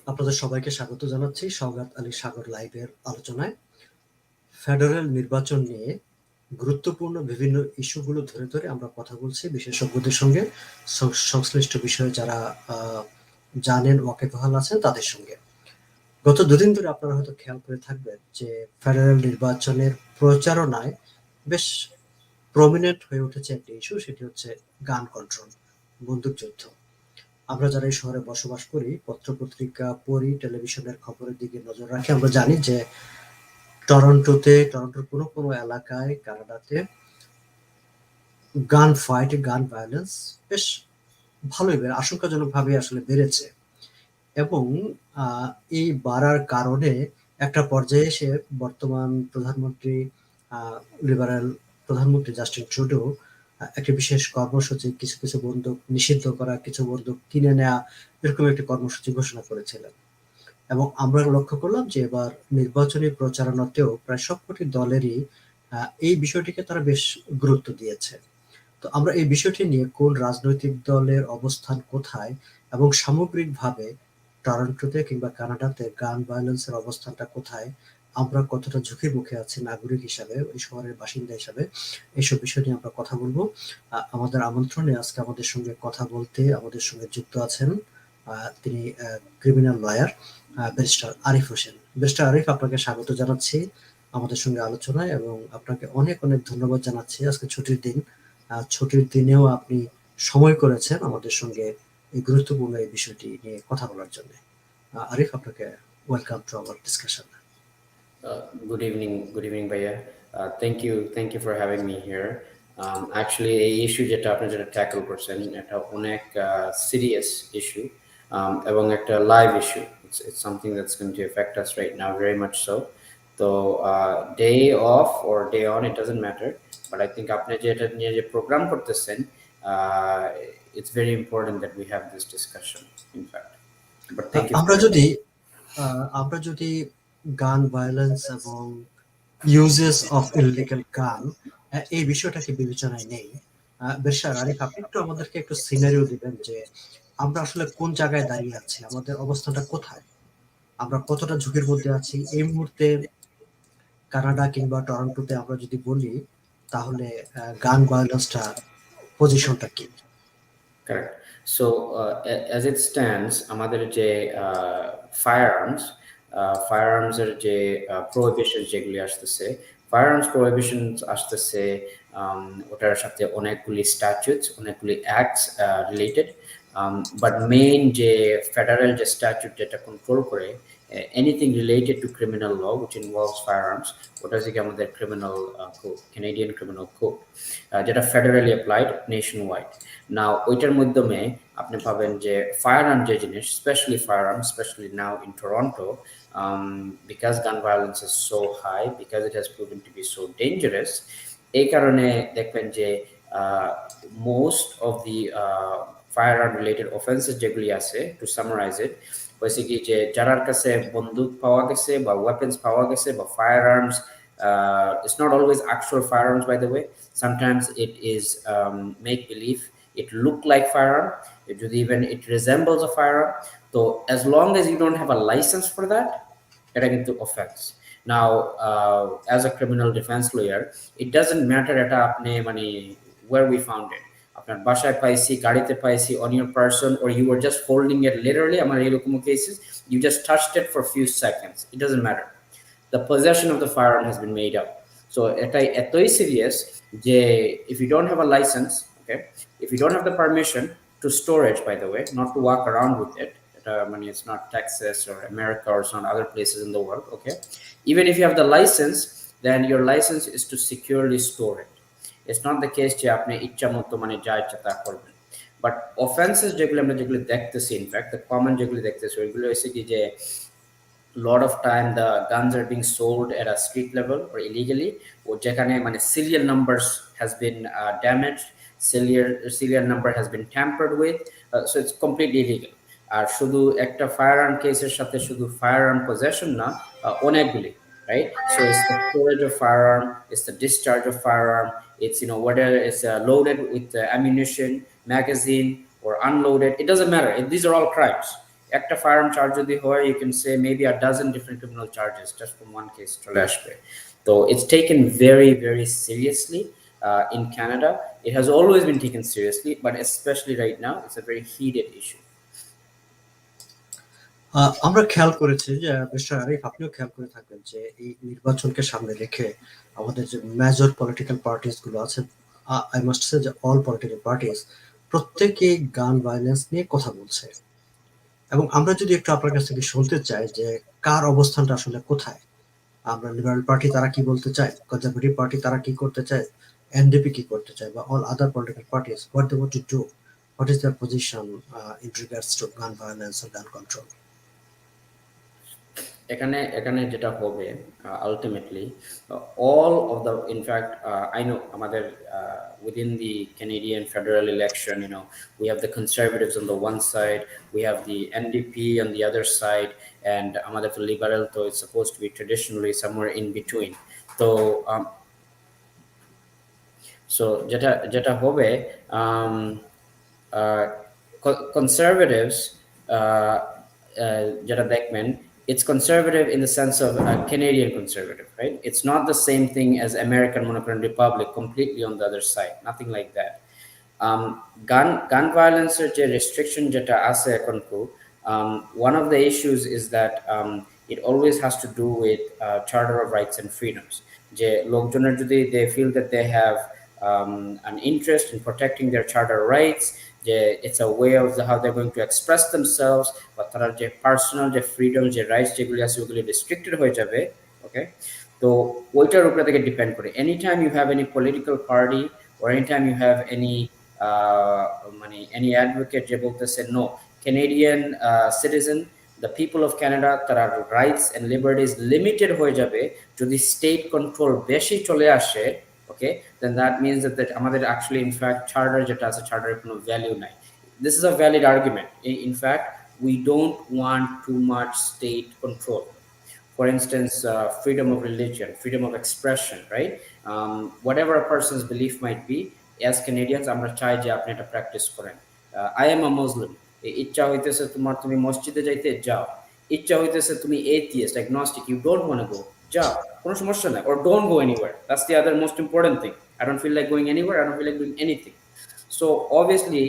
আপনাদের সবাইকে স্বাগত জানাচ্ছি সওগাত আলী সাগর লাইভের আলোচনায়। ফেডারেল নির্বাচন নিয়ে গুরুত্বপূর্ণ বিভিন্ন ইস্যুগুলো ধরে ধরে আমরা কথা বলছি বিশেষজ্ঞদের সঙ্গে, সংশ্লিষ্ট বিষয়ে যারা জানেন, ওয়াকিবহাল আছেন তাদের সঙ্গে। গত দুদিন ধরে আপনারা হয়তো খেয়াল করে থাকবেন যে ফেডারেল নির্বাচনের প্রচারণায় বেশ প্রমিনেন্ট হয়ে উঠেছে একটি ইস্যু, সেটি হচ্ছে গান কন্ট্রোল, বন্দুকযুদ্ধ। আমরা যারা এই শহরে বসবাস করি, পত্র-পত্রিকা পড়ি, টেলিভিশনের খবরের দিকে নজর রাখি, আমরা জানি যে টরন্টোর কোনো এলাকায়, কানাডাতে গান ফাইট, গান ভায়োলেন্স বেশ ভালোই আশঙ্কাজনকভাবে আসলে বেড়েছে। এবং এই বাড়ার কারণে একটা পর্যায়ে এসে বর্তমান প্রধানমন্ত্রী, লিবারেল প্রধানমন্ত্রী জাস্টিন ট্রুডো একটি বিশেষ কর্মসূচি, কিছু কিছু বন্দুক নিষিদ্ধ করা, কিছু বন্দুক কিনে নেওয়া, এরকম একটি কর্মসূচি ঘোষণা করেছিলেন। এবং আমরা লক্ষ্য করলাম যে এবার নির্বাচনী প্রচারণাতেও প্রায় সবকটি দলেরই এই বিষয়টিকে তারা বেশ গুরুত্ব দিয়েছে। তো আমরা এই বিষয়টি নিয়ে কোন রাজনৈতিক দলের অবস্থান কোথায় এবং সামগ্রিকভাবে টরন্টোতে কিংবা কানাডাতে গান ভায়োলেন্সের অবস্থানটা কোথায়, আমরা কতটা ঝুঁকির মুখে আছি নাগরিক হিসাবে, ওই শহরের বাসিন্দা হিসাবে, এইসব বিষয় নিয়ে আমরা কথা বলবো। আমাদের আমন্ত্রণে আজকে আমাদের সঙ্গে কথা বলতে আমাদের সঙ্গে যুক্ত আছেন তিনি criminal lawyer barrister Arif Hossain. Barrister Arif, আপনাকে স্বাগত জানাচ্ছি আমাদের সঙ্গে আলোচনায় এবং আপনাকে অনেক অনেক ধন্যবাদ জানাচ্ছি। আজকে ছুটির দিন, ছুটির দিনেও আপনি সময় করেছেন আমাদের সঙ্গে এই গুরুত্বপূর্ণ এই বিষয়টি নিয়ে কথা বলার জন্য। আরিফ, আপনাকে welcome to our discussion. Good evening, Bhaiya. Thank you for having me here. Actually, এই ইস্যু যেটা আপনি যেটা ট্যাকল করছেন এটা অনেক সিরিয়াস ইস্যু এবং একটা live issue. It's something that's going to affect us right now very much so. So day off or day on, it doesn't matter. But I think আপনি যেটা নিয়ে যে প্রোগ্রাম করতেছেন, it's very important that we have this discussion. In fact, but thank you. আমরা যদি গান violence এবং uses of illegal গান এই বিষয়টাকে বিবেচনায় নেই, ব্যারিস্টার আরিফ, আপনি একটু আমাদেরকে একটু সিনারিও দিবেন যে আমরা আসলে কোন জায়গায় দাঁড়িয়ে আছি, আমাদের অবস্থানটা কোথায়, আমরা কতটা ঝুঁকির মধ্যে আছি এই মুহূর্তে। কানাডা কিংবা টরন্টোতে আমরা যদি বলি তাহলে গান ভায়োলেন্সটা পজিশনটা কি? Correct. So as it stands, আমাদের যে firearms এর যে prohibition যেগুলি আসতেছে, firearms prohibition আসতেছে, ওটার সাথে অনেকগুলি statutes, অনেকগুলি acts related, but main যে federal যে statute যেটা control করে anything related to criminal law which involves firearms, ওটা হচ্ছে আমাদের criminal code, Canadian criminal code, যেটা federally applied nationwide. Now ওইটার মাধ্যমে আপনি পাবেন যে firearm যে জিনিস, especially now in Toronto, because gun violence is so high, because it has proven to be so dangerous, এই কারণে দেখবেন যে most of the firearm related offenses যেগুলি আছে, to summarize it, basically যে যারার কাছে বন্দুক পাওয়া গেছে বা weapons পাওয়া গেছে বা firearms, it's not always actual firearms, by the way. Sometimes it is make believe, it look like firearm, it resembles a firearm. So as long as you don't have a license for that, এটা কিন্তু offense. Now as a criminal defense lawyer, it doesn't matter এটা আপনি মানে where we found it, আপনার বাসায় পাইছি, গাড়িতে পাইছি, on your person, or you were just holding it literally, আমার এরকম cases, you just touched it for a few seconds, it doesn't matter. The possession of the firearm has been made up. So এটাই এতই serious যে if you don't have a license, okay, if you don't have the permission to storage, by the way, not to walk around with it, it's not Texas or America or some other places in the world, okay, even if you have the license, then your license is to securely store it. It's not the case যে আপনি ইচ্ছা মতো যা ইচ্ছা তা করবেন। But offences যেগুলো আমরা দেখতেছি, ইনফ্যাক্ট দ্য কমন যেগুলো দেখতেছি, ওইগুলো হচ্ছে কি যে lot of time the guns are being sold at a street level or illegally, or যেখানে serial numbers has been damaged, serial number has been tampered with, so it's completely illegal. আর শুধু একটা firearm কেসের সাথে শুধু firearm possession না, অনেকগুলি, right? So it's the storage of firearm, it's the discharge of firearm, it's whether it's loaded with ammunition, magazine, or unloaded, it doesn't matter. These are all crimes. একটা ফায়ারআর্ম charge যদি হয়, you can say maybe a dozen different criminal charges just from one case চলে আসবে। So it's taken very, very seriously in Canada. It has always been taken seriously, but especially right now, it's a very heated issue. আমরা খেয়াল করেছি যে mister Arif, আপনিও খেয়াল করে থাকবেন যে এই নির্বাচনকে সামনে রেখে আমাদের যে মেজর পলিটিক্যাল পার্টিস গুলো আছে, আই মাস্ট সে যে অল পলিটিক্যাল পার্টিস প্রত্যেকেই গান ভায়োলেন্স নিয়ে কথা বলছে। এবং আমরা যদি একটু আপনার কাছ থেকে শুনতে চাই যে কার অবস্থানটা আসলে কোথায়, আমরা লিবারেল পার্টি তারা কি বলতে চায়, কনজারভেটিভ পার্টি তারা কি করতে চায়, এনডিপি কি করতে চায়, বা all other political parties what they want to do, what is their position in regards to gun violence আর গান কন্ট্রোল। এখানে এখানে যেটা হবে ultimately all of the, in fact I know আমাদের within the Canadian federal election, we have the conservatives on the one side, we have the NDP on the other side, and আমাদের তো liberal, so it's supposed to be traditionally somewhere in between. So যেটা যেটা হবে, conservatives যেটা দেখবেন, it's conservative in the sense of Canadian conservative, right? It's not the same thing as American Monocrine Republic, completely on the other side, nothing like that. Gun violence restriction jeta ase ekhonko, one of the issues is that it always has to do with Charter of Rights and Freedoms. Je lokjoner jodi they feel that they have an interest in protecting their charter rights, it's a way of how they're going to express themselves, but তারা যে personal যে freedom, যে rights যেগুলি আছে ওগুলি restricted হয়ে যাবে। ওকে, তো ওইটার উপরে থেকে ডিপেন্ড করে। Any time you have any political party or anytime you have any advocate যে বলতেছে no, Canadian citizen, the people of Canada, তারা রাইটস এন্ড লিবার্টিজ লিমিটেড হয়ে যাবে যদি স্টেট কন্ট্রোল বেশি চলে আসে, okay, then that means that আমাদের actually in fact charter যেটা আছে charter কোনো value নাই. This is a valid argument. In fact, we don't want too much state control. For instance, freedom of religion, freedom of expression, right? Whatever a person's belief might be, as Canadians আমরা চাই যে আপনি এটা practice করেন। I am a Muslim. ইচ্ছা হইতেছে তোমার তুমি মসজিদে যাইতে যাও, ইচ্ছা হইতেছে তুমি atheist, agnostic, you don't want to go, যাও, কোনো সমস্যা নাই, or don't go anywhere. That's the other most important thing. I don't feel like going anywhere, I don't feel like doing anything. So obviously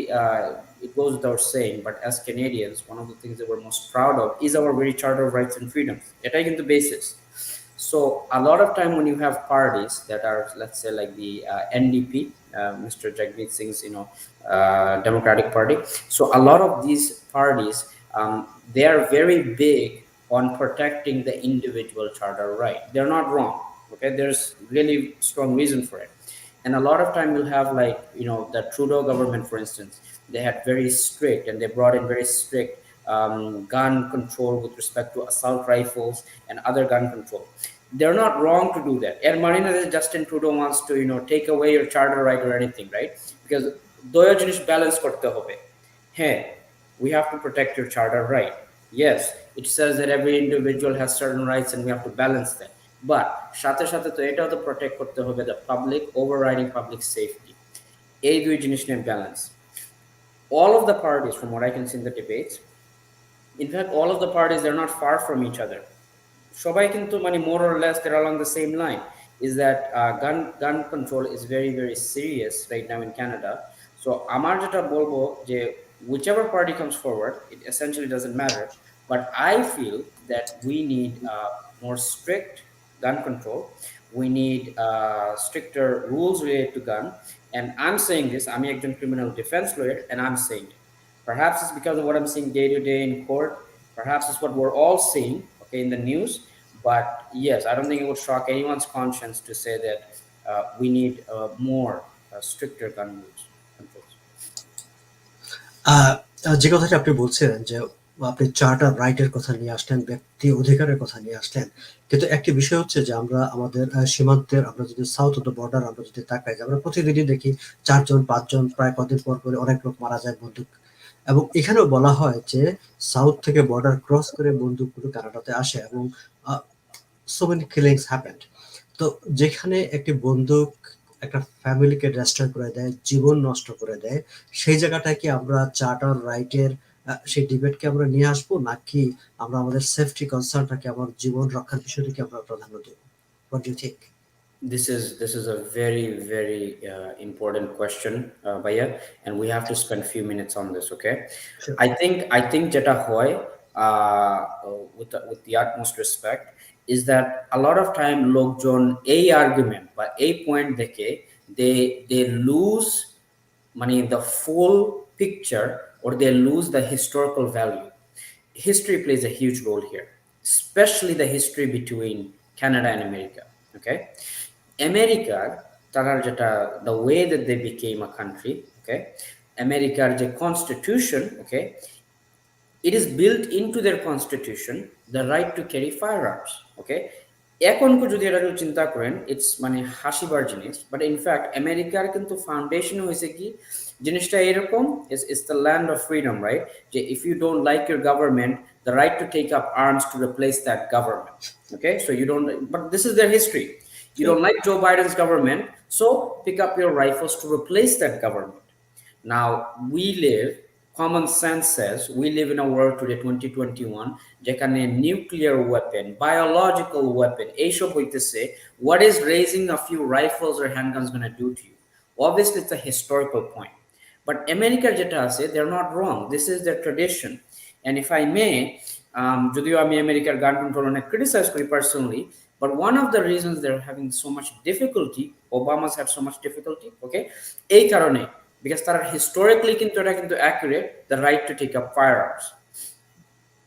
it goes without saying, but as Canadians, one of the things that we're most proud of is our very Charter of Rights and Freedoms. Etai kintu basis. So a lot of time when you have parties that are, let's say, like the NDP, Mr. Jagmeet Singh's Democratic Party, so a lot of these parties, they are very big on protecting the individual charter right. They're not wrong, okay? There's really strong reason for it. And a lot of time you'll have the Trudeau government, for instance, they had very strict, and they brought in very strict gun control with respect to assault rifles and other gun control. They're not wrong to do that. And Marina, Justin Trudeau wants to take away your charter right or anything, right? Because doyo jinish balance korte hobe. Hey, we have to protect your charter right. Yes, it says that every individual has certain rights and we have to balance that. But সাথে সাথে তো এটাও তো protect করতে হবে the public, overriding public safety. এই দুই জিনিস নিয়ে balance. All of the parties, from what I can see in the debates, in fact all of the parties, they're not far from each other. সবাই কিন্তু more or less they're along the same line, is that gun control is very, very serious right now in Canada. So আমার যেটা বলবো যে whichever party comes forward, it essentially doesn't matter, but I feel that we need more strict gun control. We need stricter rules related to gun. And I'm saying this, I'm a criminal defense lawyer, and I'm saying it. Perhaps it's because of what I'm seeing day to day in court. Perhaps it's what we're all seeing, okay, in the news. But yes, I don't think it would shock anyone's conscience to say that we need more stricter gun rules controls. যে কথাটা আপনি বলছিলেন যে আপনি charter রাইটের কথা নিয়ে আসলেন, ব্যক্তি অধিকারের কথা নিয়ে আসলেন, কিন্তু একটি বিষয় হচ্ছে যে আমরা আমাদের সীমান্তের, আমরা যদি সাউথ অফ দ্য বর্ডার আমরা যদি তাকাই, যে আমরা প্রতিদিনই দেখি 4 জন 5 জন প্রায় কদিন পর পরে অনেক লোক মারা যায় বন্দুক। এবং এখানেও বলা হয় যে সাউথ থেকে বর্ডার ক্রস করে বন্দুকগুলো কানাডাতে আসে, এবং সো মেনি কিলিংস হ্যাপেন্ড। তো যেখানে একটি বন্দুক একটা ফ্যামিলিকে ডিস্ট্রয় করে দেয়, জীবন নষ্ট করে দেয়, সেই জায়গাটায় কি আমরা চার্টার রাইটের সেই ডিবেটকে আমরা নিয়ে আসবো, নাকি আমরা আমাদের সেফটি কনসার্নটাকে, আমার জীবন রক্ষার বিষয়টাকে আমরা প্রাধান্য দেব? What do you think? This is a very very important question, Bhaiya, and we have to spend few minutes on this. Okay, Sure. I think jeta hoy, with the utmost respect, is that a lot of time lokjon a argument but a point deke they lose money the full picture, or they lose the historical value. History plays a huge role here, especially the history between Canada and America. Okay, America, the way that they became a country. Okay, America's constitution. Okay, it is built into their constitution the right to carry firearms. Okay, এখন যদি এটা চিন্তা করেন, it's মানে হাসিবার জিনিস, but in fact আমেরিকার কিন্তু foundation হয়েছে কি জিনিসটা এরকম, is the land of freedom, right? যে if you don't like your government, the right to take up arms to replace that government. Okay, so you don't, but this is their history. You don't like Joe Biden's government, so pick up your rifles to replace that government. Now we live, common sense says, we live in a world today 2021 যেখানে nuclear weapon, biological weapon এইসব হইতেছে. What is raising a few rifles or handguns going to do to you? Obviously it's a historical point, but America যেটা আছে, they're not wrong. This is their tradition. And if I may, যদিও আমি আমেরিকার গান control অনেক criticize করি personally, but one of the reasons they're having so much difficulty, Obama's had so much difficulty, okay, এই কারণে, because তারা historically কিন্তু এটা কিন্তু accurate, the right to take up firearms.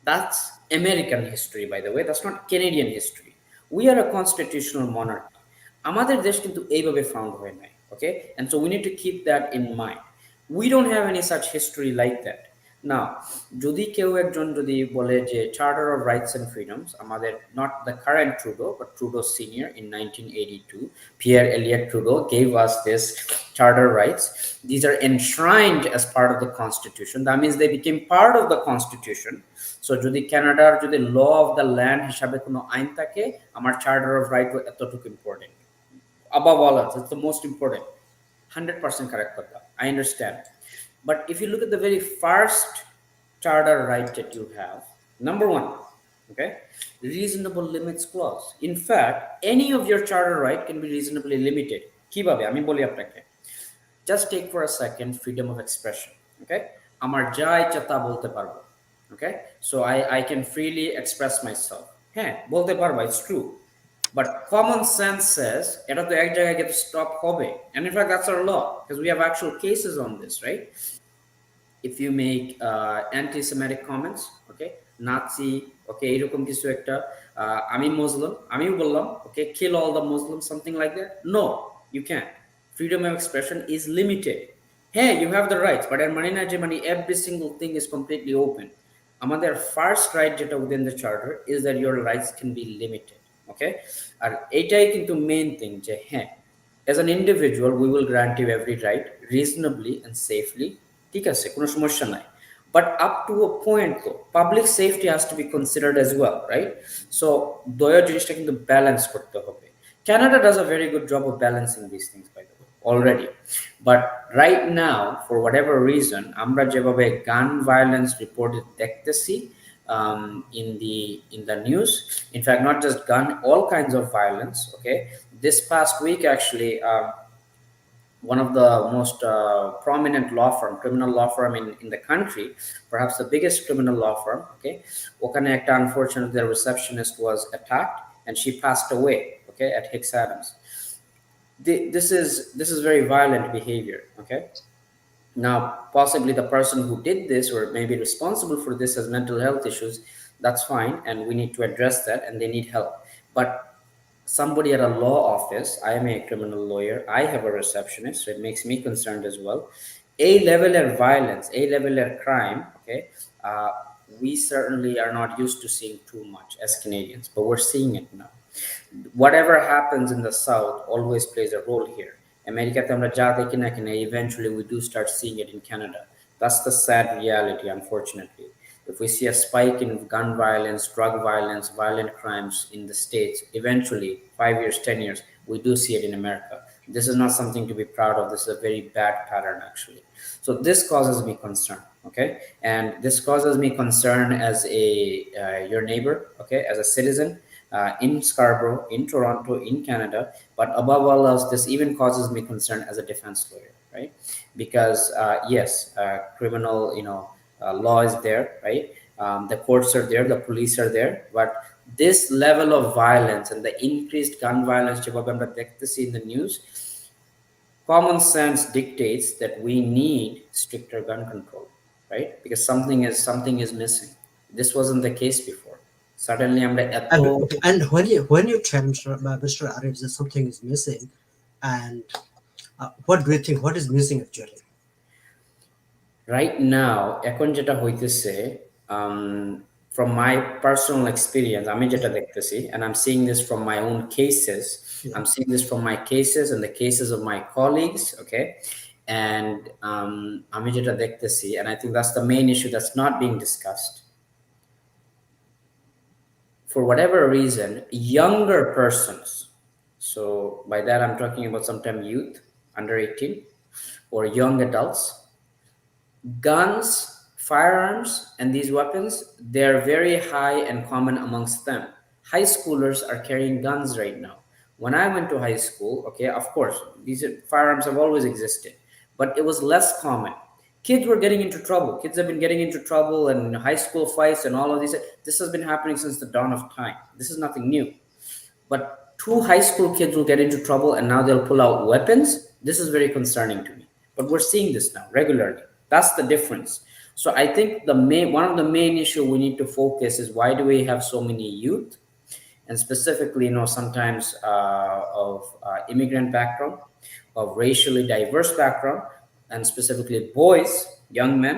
That's American history, by the way. That's not Canadian history. We are a constitutional monarchy. আমাদের দেশ কিন্তু এইভাবে found হয় নাই, okay? And so we need to keep that in mind. We don't have any such history like that. Now, যদি কেউ একজন যদি বলে যে Charter of Rights and Freedoms, আমাদের not the current Trudeau, but Trudeau Senior in 1982, Pierre Elliott Trudeau gave us this Charter rights. These are enshrined as part of the Constitution. That means they became part of the Constitution. So যদি Canadaর যদি law of the land হিসাবে কোনো আইন থাকে, আমার Charter of Right এতটুকু important. Above all else, it's the most important. 100% correct কথা. I understand. But if you look at the very first charter right that you have, number one, okay, reasonable limits clause. In fact, any of your charter right can be reasonably limited. কিভাবে আমি বলি আপনাকে, just take for a second freedom of expression. Okay, আমার যা ইচ্ছা তা বলতে পারবো. Okay, so I can freely express myself. হ্যাঁ, বলতে পারবো, it's true. But common sense says এটা তো এক জায়গায় গিয়ে stop হবে. And in fact, that's our law, because we have actual cases on this, right? If you make anti-Semitic comments, okay, Nazi, okay, এরকম কিছু একটা, আমি মুসলিম, আমিও বললাম, okay, kill all the Muslims, something like that. No, you can't. Freedom of expression is limited. Hey, you have the rights, but এর মানে না যে মানে every single thing is completely open. আমাদের first right যেটা within the charter is that your rights can be limited. Okay, আর এইটাই কিন্তু main thing যে হ্যাঁ, as an individual we will grant you every right reasonably and safely, ঠিক আছে, কোনো সমস্যা নাই, but up to a point তো public safety has to be considered as well, right? So দয়া জিনিসটা কিন্তু ব্যালেন্স করতে হবে. Canada does a very good job of balancing these things, by the way, already. But right now, for whatever reason, আমরা যেভাবে gun violence reported দেখতেছি in the news, in fact not just gun, all kinds of violence, okay, this past week actually, one of the most prominent law firm, criminal law firm in the country, perhaps the biggest criminal law firm, okay, ওখানে একটা unfortunately the receptionist was attacked and she passed away, okay, at Hicks Adams. This is very violent behavior, okay. Now possibly the person who did this or maybe responsible for this has mental health issues. That's fine, and we need to address that, and they need help. But somebody at a law office, I am a criminal lawyer, I have a receptionist, so it makes me concerned as well. A level of violence, a level of crime, okay, we certainly are not used to seeing too much as Canadians, but we're seeing it now. Whatever happens in the South always plays a role here. America, eventually we do start seeing it in Canada. That's the sad reality, unfortunately. If we see a spike in gun violence, drug violence, violent crimes in the States, eventually 5 years, 10 years, we do see it in America. This is not something to be proud of. This is a very bad pattern, actually. So this causes me concern. Okay, and this causes me concern as a your neighbor, okay, as a citizen in Scarborough, in Toronto, in Canada. But above all else, this even causes me concern as a defense lawyer, right? Because yes, criminal, law is there, right? The courts are there, the police are there, but this level of violence and the increased gun violence, যেভাবে আমরা দেখতেছি in the news, common sense dictates that we need stricter gun control, right? Because something is missing. This wasn't the case before. Suddenly আমরা এত And when you tell Mr. Arif that something is missing, and what do you think? What is missing actually? right now এখন যেটা হইতেছে, um, from my personal experience আমি যেটা দেখতেছি, and I'm seeing this from my own cases, Yeah. I'm seeing this from my cases and the cases of my colleagues, okay? And আমি যেটা দেখতেছি, and I think that's the main issue that's not being discussed. For whatever reason, younger persons, so by that I'm talking about sometimes youth under 18 or young adults, guns, firearms, and these weapons, they're very high and common amongst them. High schoolers are carrying guns right now. When I went to high school, okay, of course, firearms have always existed, but it was less common. Kids were getting into trouble. Kids have been getting into trouble and high school fights and all of these. This has been happening since the dawn of time. This is nothing new. But two high school kids will get into trouble and now they'll pull out weapons. This is very concerning to me. But we're seeing this now regularly. That's the difference. So I think one of the main issue we need to focus is, why do we have so many youth, and specifically, sometimes of immigrant background, of racially diverse background, and specifically boys, young men?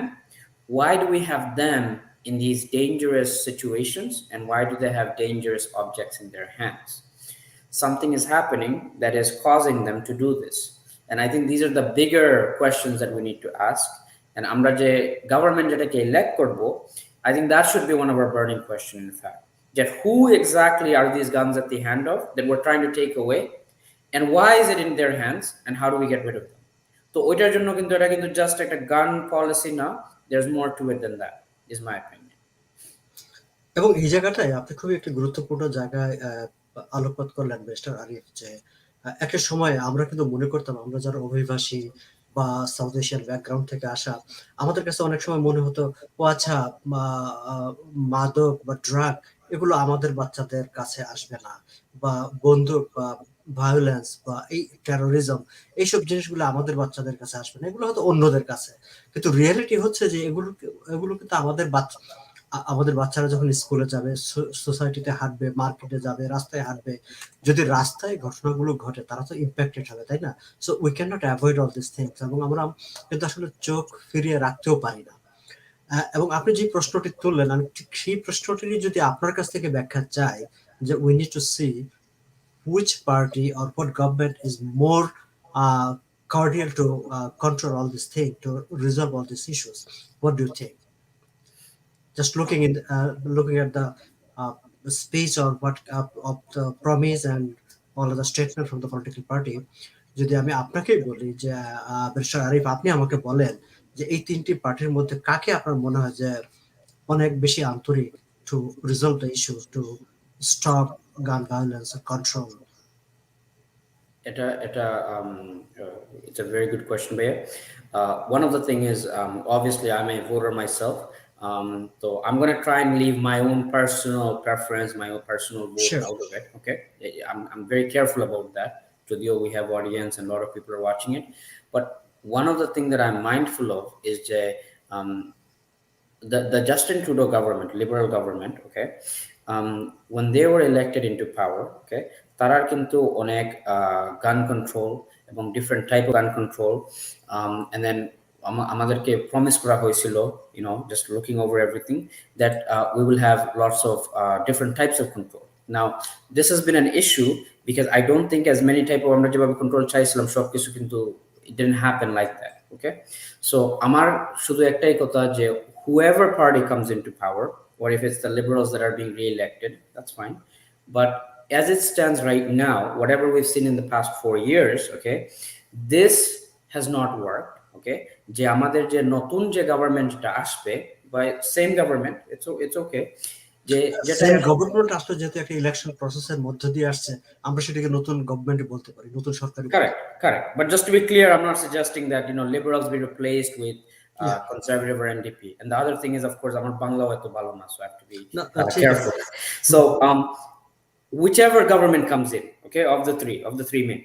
Why do we have them in these dangerous situations, and why do they have dangerous objects in their hands? Something is happening that is causing them to do this. And I think these are the bigger questions that we need to ask. And আমরা যে government যেটাকে elect করবো, I think that should be one of our burning questions, in fact. That who exactly are these guns at the hand of that we're trying to take away, and why is it in their hands, and how do we get rid of them? তো ওইটার জন্য কিন্তু এটা কিন্তু just একটা gun policy না, there's more to it than that, is my opinion. এবং এই জায়গাটায় আপনি খুবই একটি গুরুত্বপূর্ণ জায়গায় আলোকপাত করলেন মিস্টার আরিফ, যে একটা সময় আমরা কিন্তু মনে করতাম, আমরা যারা অভিবাসী বা সাউথ এশিয়ান ব্যাকগ্রাউন্ড থেকে আসা, আমাদের কাছে অনেক সময় মনে হতো, ও আচ্ছা, মাদক বা ড্রাগ এগুলো আমাদের বাচ্চাদের কাছে আসবে না, বা বন্দুক বা ভায়োলেন্স বা এই টেরোরিজম, এইসব জিনিসগুলো আমাদের বাচ্চাদের কাছে আসবে না, এগুলো হয়তো অন্যদের কাছে। কিন্তু রিয়েলিটি হচ্ছে যে এগুলো কিন্তু আমাদের বাচ্চারা যখন স্কুলে যাবে, সোসাইটিতে হাঁটবে, মার্কেটে যাবে, রাস্তায় হাঁটবে, যদি রাস্তায় ঘটনাগুলো ঘটে, তারা তো ইম্প্যাক্টেড হবে, তাই না? So we can not avoid all this things, এবং আমরা কিন্তু আসলে চোখ ফিরিয়ে রাখতেও পারি না। এবং আপনি যে প্রশ্নটি তুললেন, আমি ঠিক সেই প্রশ্নটিরই যদি আপনার কাছ থেকে ব্যাখ্যা চাই, যে we need to see which party or what government is more cordial to control all this thing, to resolve all these issues. What do you think? Just looking at the speech or what of the promise and all of the statement from the political party, যদি আমি আপনাকেই বলি যে mister Arif, আপনি আমাকে বলেন যে এই তিনটি পার্টির মধ্যে কাকে আপনার মনে হয় যে অনেক বেশি আন্তরিক to resolve the issue, to stop gun violence and control? It's a very good question, Bhaiya. One of the thing is, obviously I'm a voter myself, so I'm going to try and leave my own personal preference, my own personal vote Sure. out of it. Okay, I'm very careful about that. Today we have audience and a lot of people are watching it, but one of the things that I'm mindful of is the Justin Trudeau government, Liberal government, okay, when they were elected into power, okay, তারার কিন্তু অনেক gun control এবং different type of gun control, and then আমাদেরকে promise করা হয়েছিল, just looking over everything, that we will have lots of different types of control. Now this has been an issue because I don't think as many type of আমরা যেভাবে control চাইছিলাম সবকিছু কিন্তু it didn't happen like that. Okay, so আমার শুধু একটাই কথা যে whoever party comes into power, or if it's the Liberals that are being re-elected, that's fine. But as it stands right now, whatever we've seen in the past 4 years, okay, this has not worked. ওকে, যে আমাদের যে নতুন যে গভর্নমেন্টটা আসবে বা same government, it's okay, যে যেটা same government আসলে যেহেতু একটা ইলেকশন প্রসেসের মধ্য দিয়ে আসছে, আমরা সেটাকে নতুন গভর্নমেন্ট বলতে পারি, নতুন সরকারই বলতে correct, correct. But just to be clear, I'm not suggesting that liberals be replaced with পারি। Yeah. conservative or NDP. And the other thing is, of course, আমার বাংলাও এত ভালো না, so I have to be না, ঠিক আছে। careful. So whichever government comes in, okay, of the three main,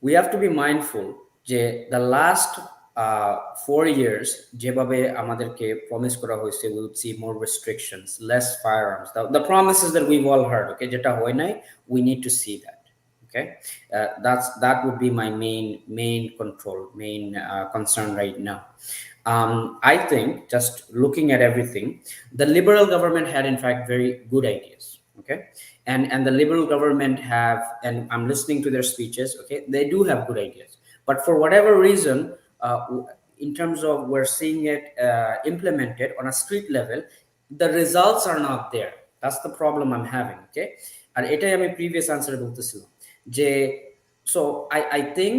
we have to be mindful যে the last 4 years যেভাবে আমাদেরকে প্রমিস করা হয়েছে, we would see more restrictions, less firearms, the promises that we've all heard, okay, যেটা হয় নাই, we need to see that, okay. That would be my main concern right now. I think, just looking at everything, the liberal government had in fact very good ideas, okay, and the liberal government have, and I'm listening to their speeches, okay, they do have good ideas, but for whatever reason, in terms of we're seeing it implemented on a street level, the results are not there. That's the problem I'm having, okay. And এটাই আমি previous answer বলতেছিলাম যে, so I think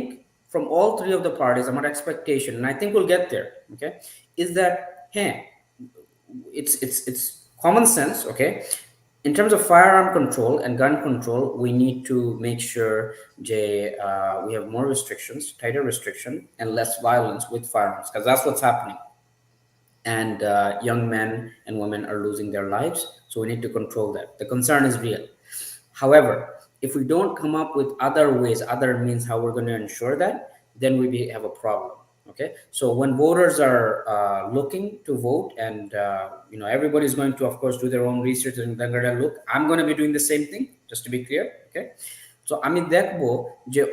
from all three of the parties, our expectation, and I think we'll get there, okay, is that, hey, it's common sense, okay. In terms of firearm control and gun control, we need to make sure we have more restrictions, tighter restriction, and less violence with firearms, because that's what's happening. And young men and women are losing their lives, so we need to control that. The concern is real. However, if we don't come up with other ways, other means how we're going to ensure that, then we have a problem. Okay, so when voters are looking to vote, and everybody's going to, of course, do their own research, and they're going to look. I'm going to be doing the same thing, just to be clear. Okay, so I mean,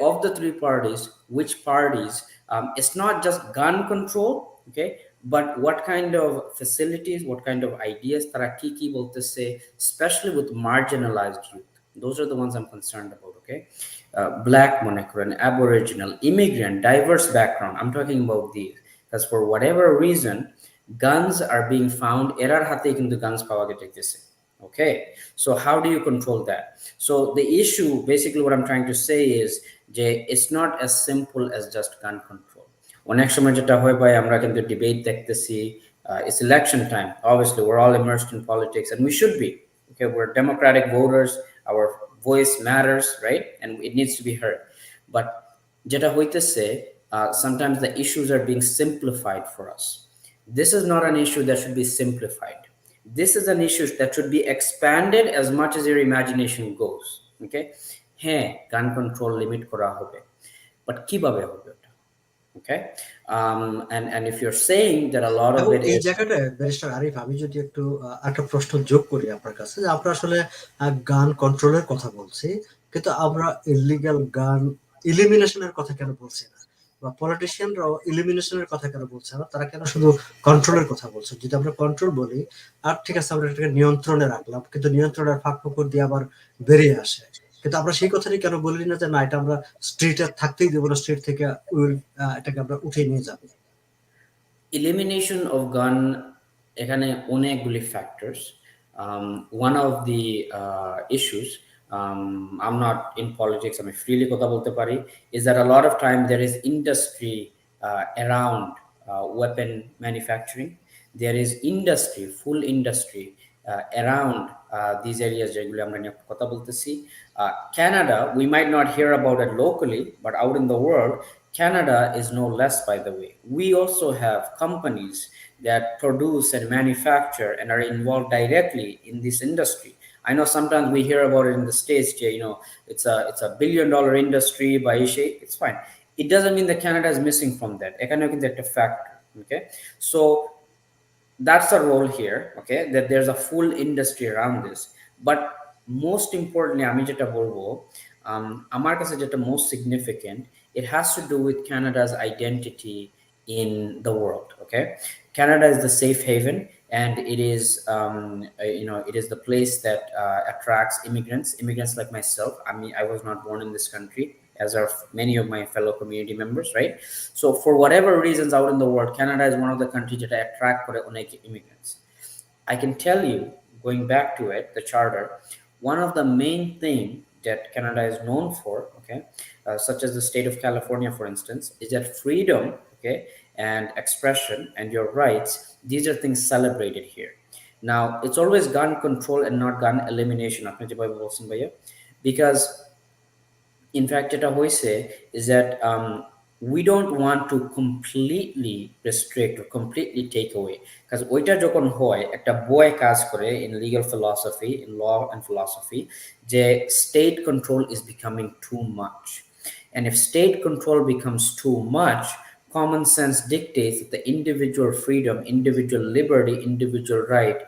of the three parties, which parties, it's not just gun control, okay, but what kind of facilities, what kind of ideas তারা কি বলতেছে, especially with marginalized youth. Those are the ones I'm concerned about, okay. Black, মনে করেন, Aboriginal, immigrant, diverse background, I'm talking about these, because for whatever reason, guns are being found, error হাতেই কিন্তু guns পাওয়া যাইতেছে, okay. So how do you control that? So the issue, basically what I'm trying to say is, it's not as simple as just gun control. অনেক সময় যেটা হয় ভাই, আমরা কিন্তু ডিবেট দেখতেছি, it's election time, obviously we're all immersed in politics, and we should be, okay. We're democratic voters, our voice matters, right, and it needs to be heard. But যেটা হইতেছে, sometimes the issues are being simplified for us. This is not an issue that should be simplified. This is an issue that should be expanded as much as your imagination goes, okay. হ্যাঁ, gun control limit করা হবে, but কিভাবে হবে? Okay, and if you're saying that a lot of it এই is, জায়গাটায় barrister Arif, আমি যদি একটু একটা প্রশ্ন যোগ করি আপনার কাছে, যে আমরা আসলে গান কন্ট্রোলের কথা বলছি, কিন্তু আমরা ইলিগাল গান ইলিমিনেশনের কথা কেন বলছি না, বা পলিটিশিয়ানরাও ইলিমিনেশনের কথা কেন বলছে না, তারা কেন শুধু কন্ট্রোলের কথা বলছে? যদি আমরা কন্ট্রোল বলি, আর ঠিক আছে, আমরা এটাকে নিয়ন্ত্রণে রাখলাম, কিন্তু নিয়ন্ত্রণের ফাঁক ফোকর দিয়ে আবার বেরিয়ে আসে, কিন্তু আমরা সেই কথাটি কেন বলি না যে না, এটা আমরা স্ট্রিটে থাকতেই দেবো না, স্ট্রিট থেকে এটাকে আমরা উঠিয়ে নিয়ে যাবো? elimination of gun, এখানে অনেকগুলি factors. One of the issues, I'm not in politics, আমি freely কথা বলতে পারি, is that a lot of time there is industry around weapon manufacturing. There is industry, full industry around these areas যেগুলো আমরা নিয়ে কথা বলতেছি. Canada, we might not hear about it locally, but out in the world, Canada is no less, by the way. We also have companies that produce and manufacture and are involved directly in this industry. I know sometimes we hear about it in the States, it's a $1 billion industry by Ishe. It's fine. It doesn't mean that Canada is missing from that. Economic factor, okay? So that's a role here, okay, that there's a full industry around this. But most importantly, আমি যেটা বলবো, আমার কাছে যেটা most significant, it has to do with Canada's identity in the world, okay. Canada is the safe haven, and it is it is the place that attracts immigrants like myself. I mean, I was not born in this country, as are many of my fellow community members, right? So for whatever reasons out in the world, Canada is one of the countries that attract immigrants. I can tell you, going back to it, the charter, one of the main thing that Canada is known for, okay, such as the state of California, for instance, is that freedom, okay, and expression and your rights, these are things celebrated here. Now, it's always gun control and not gun elimination, আপনি যেভাবে বলছেন ভাইয়া, because in fact এটা হয়েছে is that we don't want to completely restrict or completely take away, because ওইটা যখন হয় একটা বই কাজ করে in legal philosophy, in law and philosophy, যে state control is becoming too much. And if state control becomes too much, common sense dictates that the individual freedom, individual liberty, individual right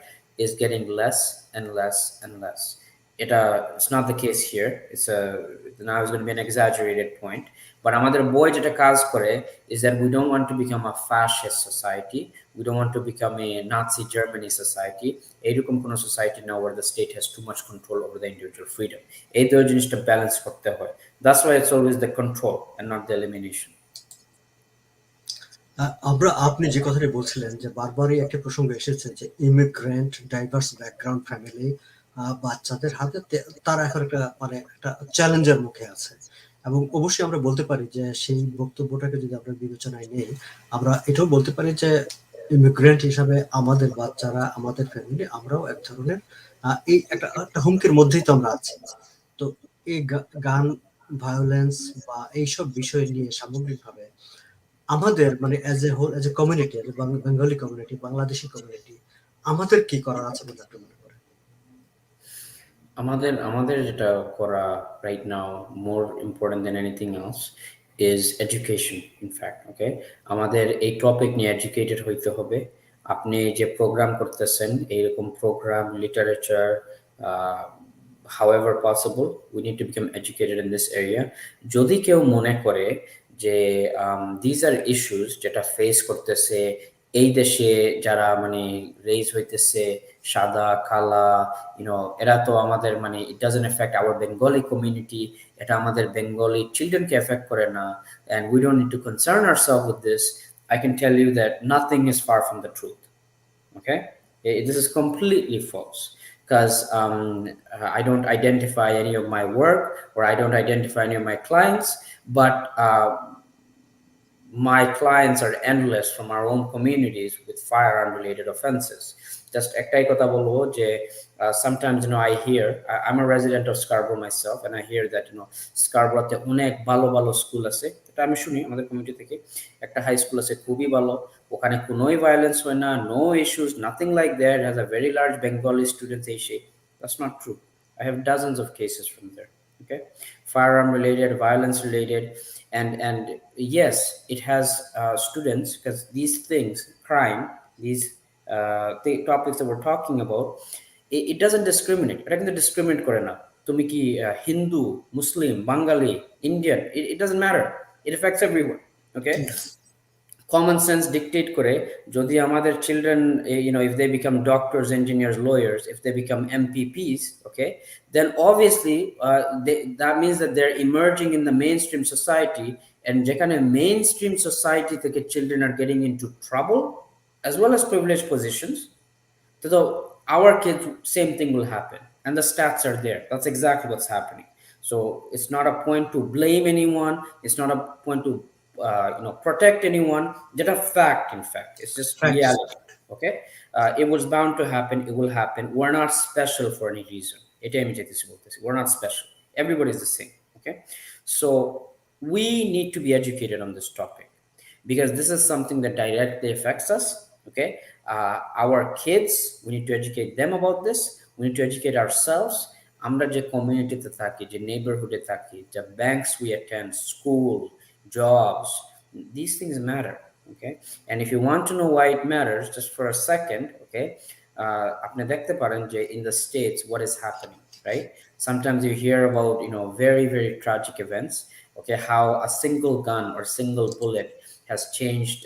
is getting less and less and less. It's not the case here. It's a now it's going to be an exaggerated point, but আমাদের বই যেটা কাজ করে is that we don't want to become a fascist society, we don't want to become a Nazi Germany society, এরকম কোন society না where the state has too much control over the individual freedom. এই দুই জিনিসটা balance করতে হয়. That's why it's always the control and not the elimination. আপনি যে কথাটা বলছিলেন যে বারবারই একটা প্রসঙ্গ এসেছে যে ইমিগ্রেন্ট ডাইভার্স ব্যাকগ্রাউন্ড ফ্যামিলি বাচ্চাদের হাতে তারা এখন একটা চ্যালেঞ্জের মুখে আছে, এবং অবশ্যই আমরা বলতে পারি যে সেই বক্তব্যটাকে যদি আমরা বিবেচনায় নেই, আমরা এটাও বলতে পারি যে ইমিগ্রেন্ট হিসাবে আমাদের বাচ্চারা, আমাদের ফ্যামিলি, আমরাও এক ধরনের এই একটা হুমকির মধ্যেই তো আমরা আছি। তো এই গান ভায়োলেন্স বা এইসব বিষয় নিয়ে সামগ্রিকভাবে আমাদের as a whole, as a community, Bengali community, Bangladeshi community, আমাদের কি করার আছে বলে আপনি মনে করেন? আমাদের যেটা করা right now more important than anything else is education, in fact, okay? আমাদের এই টপিক নিয়ে এডুকেটেড হইতে হবে। আপনি যে প্রোগ্রাম করতেছেন, এইরকম program, literature, however possible, we need to become educated in this area. যদি কেউ মনে করে যে these are issues যেটা ফেস করতেছে এই দেশে যারা রেজ হইতেছে, সাদা কালা, এরা তো আমাদের it doesn't affect our Bengali community, এটা আমাদের Bengali childrenকে affect করে না, and we don't need to concern ourselves with this. I can tell you that nothing is far from the truth. Okay, this is completely false, because I don't identify any of my work, or I don't identify any of my clients, but my clients are endless from our own communities with firearm related offenses. Just একটাই কথা বলবো যে sometimes I hear, I'm a resident of Scarborough myself, and I hear that Scarboroughতে অনেক ভালো ভালো school আছে, এটা আমি শুনি আমাদের কমিউনিটি থেকে, একটা হাই স্কুল আছে খুবই ভালো, ওখানে কোনোই ভায়োলেন্স হয় না, no issues, nothing like that, it has a very large Bengali students এসে। That's not true. I have dozens of cases from there. Okay, firearm related, violence related, and yes, it has students, because these things, crime, these the topics that we're talking about, it doesn't discriminate. এটা কিন্তু discriminate করে না, তুমি কি হিন্দু, মুসলিম, বাঙালি, Indian, it doesn't matter, it affects everyone. Okay, common sense dictate করে যদি আমাদের children, if they become doctors, engineers, lawyers, if they become MPPs, okay, then obviously that means that they're emerging in the mainstream society, and যেখানে mainstream society থেকে children are getting into trouble as well as privileged positions, so our kids, same thing will happen, and the stats are there. That's exactly what's happening. So it's not a point to blame anyone, it's not a point to protect anyone. Just a fact, in fact, it's just reality. Okay, it was bound to happen, it will happen. We're not special for any reason. We're not special, everybody is the same. Okay, so we need to be educated on this topic, because this is something that directly affects us. Okay, our kids, we need to educate them about this, we need to educate ourselves. আমরা যে কমিউনিটিতে থাকি, যে নেইবারহুডে থাকি, যে banks we attend, school, jobs, these things matter. Okay, and if you want to know why it matters, just for a second, okay, আপনি দেখতে পারেন যে in the States what is happening, right? Sometimes you hear about very very tragic events, okay, how a single gun or single bullet has changed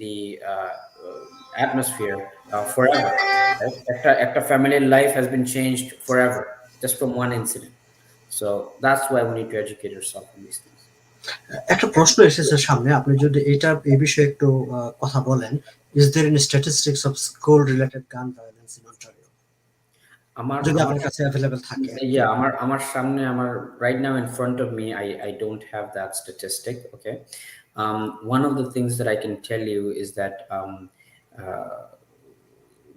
the atmosphere forever, right? একটা family life has been changed forever just from one incident. So that's why we need to educate ourselves on these things. একটা প্রশ্ন এসেছে সামনে, আপনি যদি এই বিষয়ে একটু কথা বলেন, is there any statistics of school related gun violence in Ontario? যদি আপনার কাছে available থাকে। Yeah, আমার সামনে, right now in front of me, I don't have that statistic. Okay, One of the things that I can tell you is that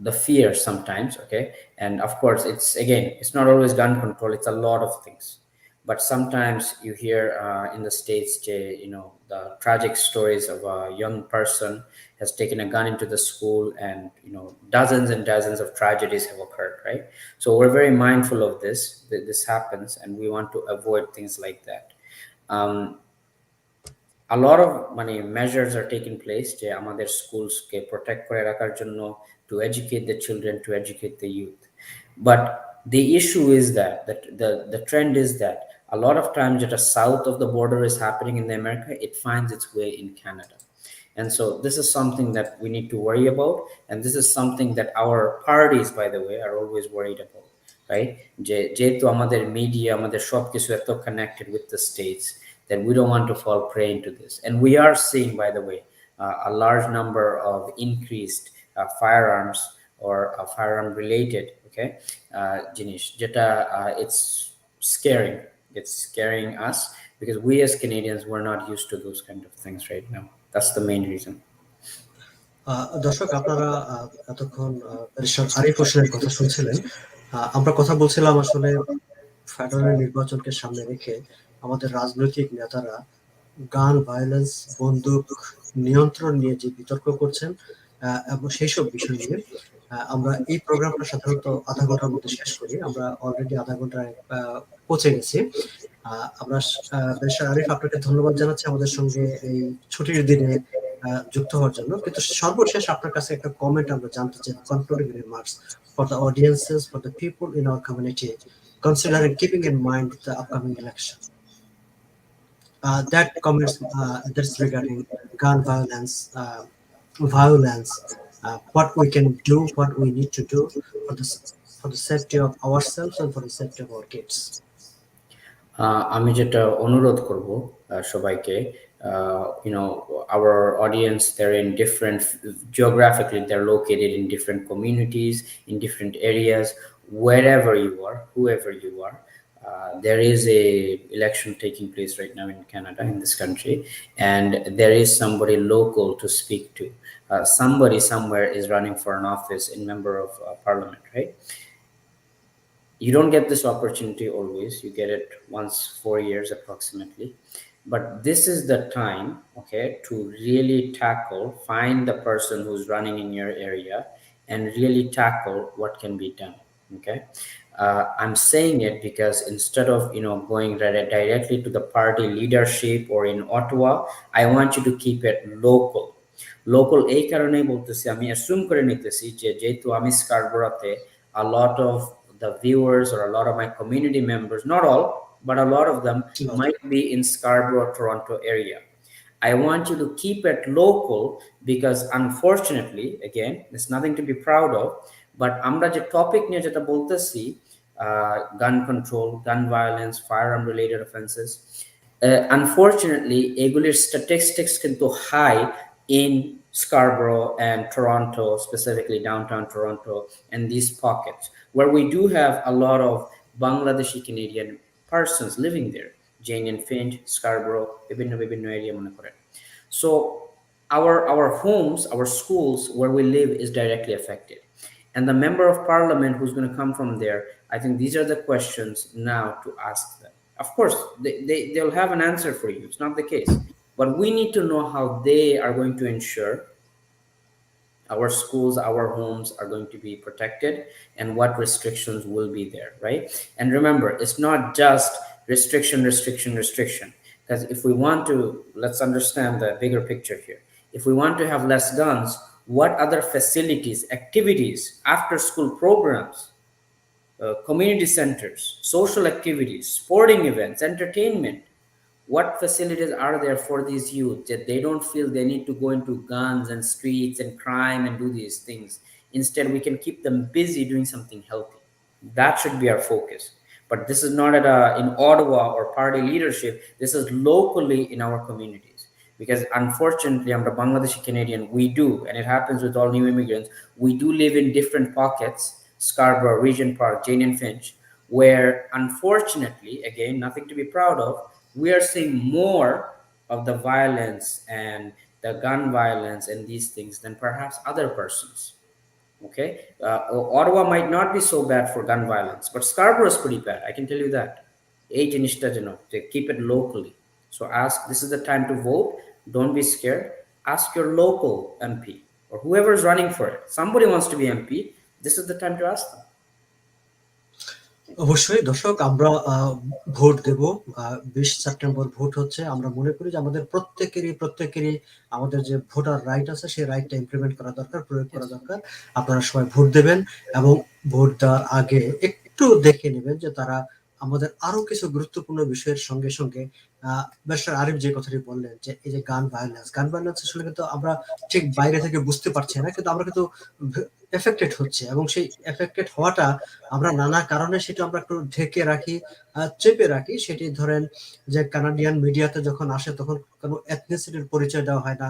the fear sometimes, okay, and of course it's, again, it's not always gun control, it's a lot of things. But sometimes you hear in the States, the tragic stories of a young person has taken a gun into the school, and dozens and dozens of tragedies have occurred, right? So we're very mindful of this, that this happens, and we want to avoid things like that. um, a lot of measures are taking place যে আমাদের স্কুলসকে protect করে রাখার জন্য, to educate the children, to educate the youth. But the issue is that the trend is that a lot of times that a south of the border is happening in the America, it finds its way in Canada. And so this is something that we need to worry about, and this is something that our parties, by the way, are always worried about, right? যেহেতু আমাদের media, আমাদের সবকিছু এত connected with the states, that we don't want to fall prey into this. And we are seeing, by the way, a large number of increased firearms or firearm related, okay, জিনিস যেটা it's scaring. It's scaring us because we as Canadians, we're not used to those kind of things right now. That's the main reason. দর্শক, আপনারা এতক্ষণ barrister Arif হোসেনের কথা শুনছিলেন। আমরা কথা বলছিলাম আসলে ফেডারেল নির্বাচনকে সামনে রেখে আমাদের রাজনৈতিক নেতারা গান ভায়োলেন্স, বন্দুক নিয়ন্ত্রণ নিয়ে যে বিতর্ক করছেন, এবং সেই সব বিষয় নিয়ে আমরা এই প্রোগ্রামটা সাধারণত আধা ঘন্টার মধ্যে শেষ করি। আমরা অলরেডি আধা ঘন্টায় পৌঁছে গেছি। আমরা ব্যারিস্টার আরিফ, আপনাকে ধন্যবাদ জানাচ্ছি আমাদের সঙ্গে এই ছুটির দিনে যুক্ত হওয়ার জন্য। কিন্তু সর্বশেষ আপনার কাছে একটা কমেন্ট আমরা জানতে চাই, concluding remarks for the audiences, for the people in our community, considering keeping in mind the upcoming election. That comments that's regarding gun violence, what we can do, what we need to do for the safety of ourselves and for the safety of our kids. আমি যেটা অনুরোধ করব সবাইকে, our audience, they're in different, geographically they're located in different communities, in different areas. Wherever you are, whoever you are, there is a election taking place right now in Canada, in this country, and there is somebody local to speak to. Somebody somewhere is running for an office in member of parliament, right? You don't get this opportunity always. You get it once 4 years approximately. But this is the time, okay, to really find the person who's running in your area and really tackle what can be done. Okay, I'm saying it because instead of going directly to the party leadership or in Ottawa, I want you to keep it local. এই কারণেই বলতেছি, আমি assume করে নিতেছি যেহেতু আমি স্কারবোরাতে, a lot of the viewers or a lot of my community members, not all, but a lot of them might be in Scarborough, Toronto area. I want you to keep it local because unfortunately, again, there's nothing to be proud of, but আমরা যে topic নিয়ে যেটা বলতেছি, gun control, gun violence, firearm related offenses, unfortunately এগুলির statistics কিন্তু high in Scarborough and Toronto, specifically downtown Toronto, and these pockets where we do have a lot of Bangladeshi Canadian persons living there. Jane and Finch, Scarborough, বিভিন্ন area মনে করেন. So our homes, our schools where we live is directly affected. And the member of parliament who's going to come from there, I think these are the questions now to ask them. Of course, they'll have an answer for you. It's not the case. But we need to know how they are going to ensure our schools, our homes are going to be protected and what restrictions will be there, right? And remember, it's not just restriction. Because if we want to, let's understand the bigger picture here. If we want to have less guns, what other facilities, activities, after school programs, community centers, social activities, sporting events, entertainment, what facilities are there for these youth that they don't feel they need to go into guns and streets and crime and do these things? Instead, we can keep them busy doing something healthy. That should be our focus. But this is not in Ottawa or party leadership. This is locally in our communities. Because unfortunately, I'm the Bangladeshi Canadian, we do, and it happens with all new immigrants, we do live in different pockets, Scarborough, Regent Park, Jane and Finch, where unfortunately, again, nothing to be proud of, we are seeing more of the violence and the gun violence and these things than perhaps other persons. Okay, Ottawa might not be so bad for gun violence, but Scarborough is pretty bad. I can tell you that. Eight inista, they keep it locally. So ask. This is the time to vote. Don't be scared. Ask your local MP or whoever is running for it. Somebody wants to be MP. This is the time to ask them. অবশ্যই দর্শক, আমরা vote দেব। 20 September vote হচ্ছে। আমরা মনে করি যে আমাদের প্রত্যেকেরই আমাদের যে ভোটার রাইট আছে সেই রাইটটা ইমপ্লিমেন্ট করা দরকার, প্রয়োগ করা দরকার। আপনারা সবাই ভোট দেবেন এবং ভোট দেওয়ার আগে একটু দেখে নেবেন যে তারা আমাদের আরো কিছু গুরুত্বপূর্ণ বিষয়ের সঙ্গে ব্যারিস্টার আরিফ যে কথাটি বললেন যে এই যে গান ভায়োলেন্স আসলে কিন্তু আমরা ঠিক বাইরে থেকে বুঝতে পারছি না, কিন্তু আমরা কিন্তু এফেক্টেড হচ্ছে এবং সেই এফেক্টেড হওয়াটা আমরা নানা কারণে সেটা আমরা একটু ঢেকে রাখি, চেপে রাখি। সেটি ধরেন যে কানাডিয়ান মিডিয়াতে যখন আসে তখন কোনো এথনিসিটির পরিচয় দেওয়া হয় না,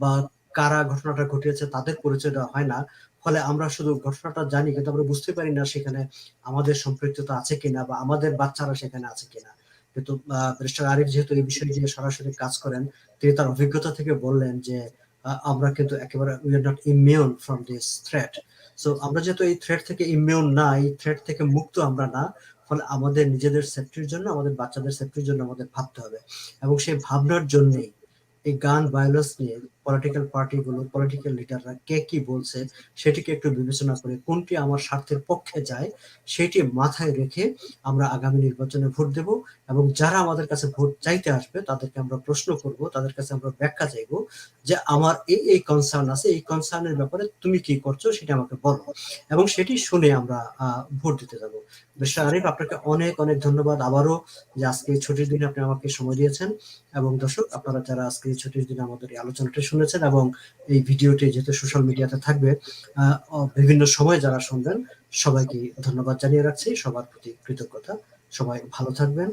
বা কারা ঘটনাটা ঘটিয়েছে তাদের পরিচয় দেওয়া হয় না। ফলে আমরা শুধু ঘটনাটা জানি, কিন্তু আমরা বুঝতে পারি না সেখানে আমাদের সম্পৃক্ততা আছে কিনা বা আমাদের বাচ্চারা সেখানে আছে কিনা। কিন্তু ব্যারিস্টার আরিফ যেহেতু এই বিষয় নিয়ে সরাসরি কাজ করেন, তিনি তার অভিজ্ঞতা থেকে বললেন যে আমরা কিন্তু একেবারে we are not immune from this threat. So আমরা যেহেতু এই থ্রেট থেকে ইমিউন না, এই থ্রেট থেকে মুক্ত আমরা না, ফলে আমাদের নিজেদের সেফটির জন্য, আমাদের বাচ্চাদের সেফটির জন্য আমাদের ভাবতে হবে। এবং সেই ভাবনার জন্যই এই গান ভায়োলেন্স নিয়ে পলিটিক্যাল পার্টিগুলো, পলিটিক্যাল লিডাররা কে কি বলছে সেটিকে একটু বিবেচনা করে কোনটি আমার স্বার্থের পক্ষে যায় সেটি মাথায় রেখে আমরা আগামী নির্বাচনে ভোট দেব। এবং যারা আমাদের কাছে ভোট চাইতে আসবে তাদেরকে আমরা প্রশ্ন করব, তাদের কাছে আমরা ব্যাখ্যা চাইবো যে আমার এই কনসার্ন আছে, এই কনসার্নের ব্যাপারে তুমি কি করছো সেটা আমাকে বলো, এবং সেটি শুনে আমরা ভোট দিতে যাব। ব্যারিস্টার আরিফ, আপনাকে অনেক ধন্যবাদ আবারও যে আজকে এই ছুটির দিনে আপনি আমাকে সময় দিয়েছেন। এবং দর্শক, আপনারা যারা আজকে এই ছুটির দিনে আমাদের এই আলোচনাটা শুনেছেন এবং এই ভিডিওটি যেহেতু সোশ্যাল মিডিয়াতে থাকবে, বিভিন্ন সময় যারা শুনবেন সবাইকে ধন্যবাদ জানিয়ে রাখছি, সবার প্রতি কৃতজ্ঞতা। সবাই ভালো থাকবেন,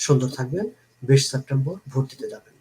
সুন্দর থাকবেন। 20 সেপ্টেম্বর ভোট দিতে যাবেন।